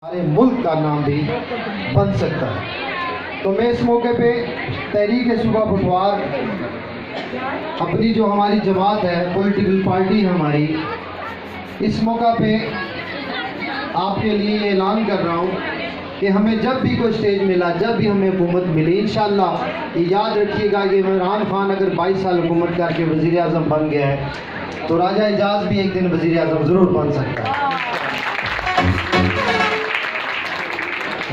ہمارے ملک کا نام بھی بن سکتا ہے۔ تو میں اس موقع پہ تحریک صوبہ پٹوار اپنی جو ہماری جماعت ہے، پولیٹیکل پارٹی ہے ہماری، اس موقع پہ آپ کے لیے یہ اعلان کر رہا ہوں کہ ہمیں جب بھی کوئی سٹیج ملا، جب بھی ہمیں حکومت ملی، انشاءاللہ یہ یاد رکھیے گا کہ عمران خان اگر 22 سال حکومت کر کے وزیر اعظم بن گیا ہے تو راجہ اعجاز بھی ایک دن وزیر اعظم ضرور بن سکتا ہے۔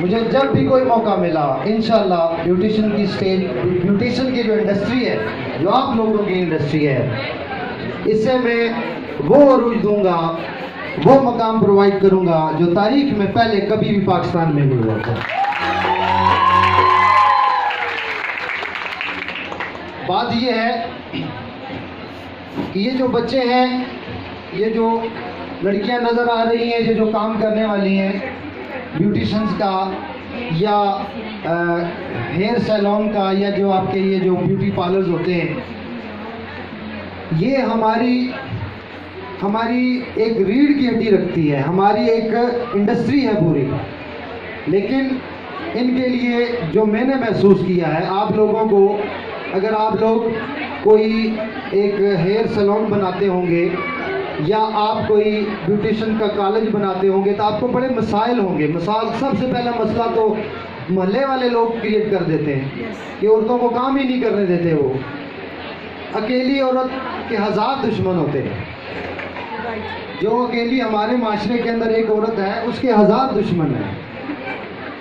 مجھے جب بھی کوئی موقع ملا انشاءاللہ بیوٹیشن کی سٹیج، بیوٹیشن کی جو انڈسٹری ہے، جو آپ لوگوں کی انڈسٹری ہے، اس سے میں وہ عروج دوں گا، وہ مقام پرووائڈ کروں گا جو تاریخ میں پہلے کبھی بھی پاکستان میں نہیں ہوا تھا۔ بات یہ ہے کہ یہ جو بچے ہیں، یہ جو لڑکیاں نظر آ رہی ہیں، یہ جو کام کرنے والی ہیں بیوٹیشنز کا یا ہیئر سیلون کا، یا جو آپ کے یہ جو بیوٹی پارلرز ہوتے ہیں، یہ ہماری ایک ریڑھ کی ہڈی رکھتی ہے، ہماری ایک انڈسٹری ہے پوری۔ لیکن ان کے لیے جو میں نے محسوس کیا ہے، آپ لوگوں کو اگر آپ لوگ کوئی ایک ہیئر سیلون بناتے ہوں گے یا آپ کوئی بیوٹیشن کا کالج بناتے ہوں گے تو آپ کو بڑے مسائل ہوں گے۔ سب سے پہلا مسئلہ تو محلے والے لوگ کریٹ کر دیتے ہیں کہ عورتوں کو کام ہی نہیں کرنے دیتے۔ وہ اکیلی عورت کے ہزار دشمن ہوتے ہیں، جو اکیلی ہمارے معاشرے کے اندر ایک عورت ہے اس کے ہزار دشمن ہیں۔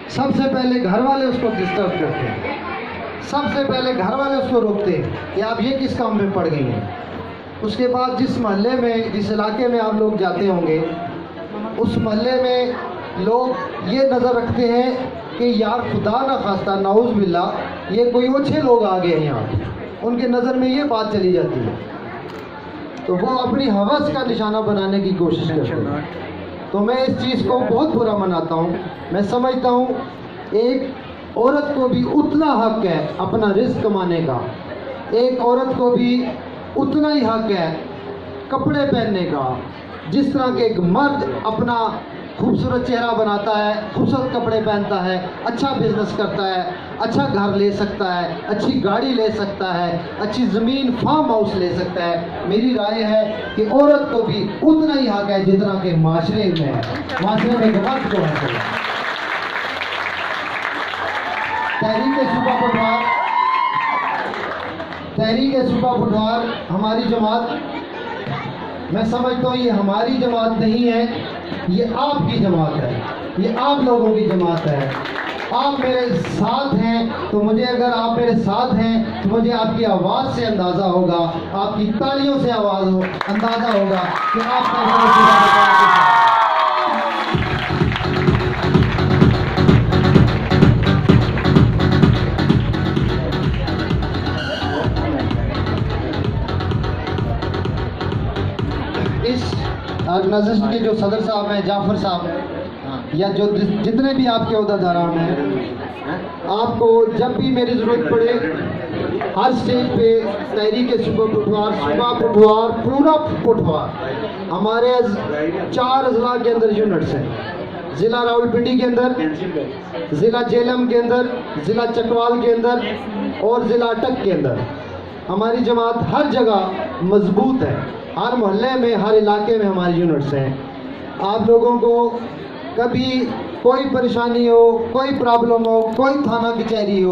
سب سے پہلے گھر والے اس کو ڈسٹرب کرتے ہیں، سب سے پہلے گھر والے اس کو روکتے ہیں کہ آپ یہ کس کام میں پڑ گئی ہیں۔ اس کے بعد جس محلے میں، جس علاقے میں آپ لوگ جاتے ہوں گے، اس محلے میں لوگ یہ نظر رکھتے ہیں کہ یار خدا نہ خواستہ، نعوذ باللہ، یہ کوئی اچھے لوگ آ گئے ہیں یہاں۔ ان کے نظر میں یہ بات چلی جاتی ہے تو وہ اپنی ہوس کا نشانہ بنانے کی کوشش کرتے ہیں۔ تو میں اس چیز کو بہت برا مناتا ہوں۔ میں سمجھتا ہوں ایک عورت کو بھی اتنا حق ہے اپنا رزق کمانے کا، ایک عورت کو بھی اتنا ہی حق ہے کپڑے پہننے کا، جس طرح کہ ایک مرد اپنا خوبصورت چہرہ بناتا ہے، خوبصورت کپڑے پہنتا ہے، اچھا بزنس کرتا ہے، اچھا گھر لے سکتا ہے، اچھی گاڑی لے سکتا ہے، اچھی زمین فارم ہاؤس لے سکتا ہے۔ میری رائے ہے کہ عورت کو بھی اتنا ہی حق ہے جتنا کہ معاشرے میں ہے، معاشرے میں مرد کو ہے۔ تحریک صوبہ پٹوار ہماری جماعت، میں سمجھتا ہوں یہ ہماری جماعت نہیں ہے، یہ آپ کی جماعت ہے، یہ آپ لوگوں کی جماعت ہے۔ آپ میرے ساتھ ہیں تو مجھے، اگر آپ میرے ساتھ ہیں تو مجھے آپ کی آواز سے اندازہ ہوگا، آپ کی تالیوں سے اندازہ ہوگا کہ آپ کا اس آرگنائزیشن کے جو صدر صاحب ہیں، جعفر صاحب، یا جو جتنے بھی آپ کے عہدیداران ہیں، آپ کو جب بھی میری ضرورت پڑے ہر سٹیج پہ تحریک صوبہ پٹوار، پورا پٹوار، ہمارے 4 اضلاع کے اندر یونٹس ہیں، ضلع راولپنڈی کے اندر، ضلع جہلم کے اندر، ضلع چکوال کے اندر اور ضلع اٹک کے اندر۔ ہماری جماعت ہر جگہ مضبوط ہے، ہر محلے میں، ہر علاقے میں ہماری یونٹس ہیں۔ آپ لوگوں کو کبھی کوئی پریشانی ہو، کوئی پرابلم ہو، کوئی تھانہ کچہری ہو،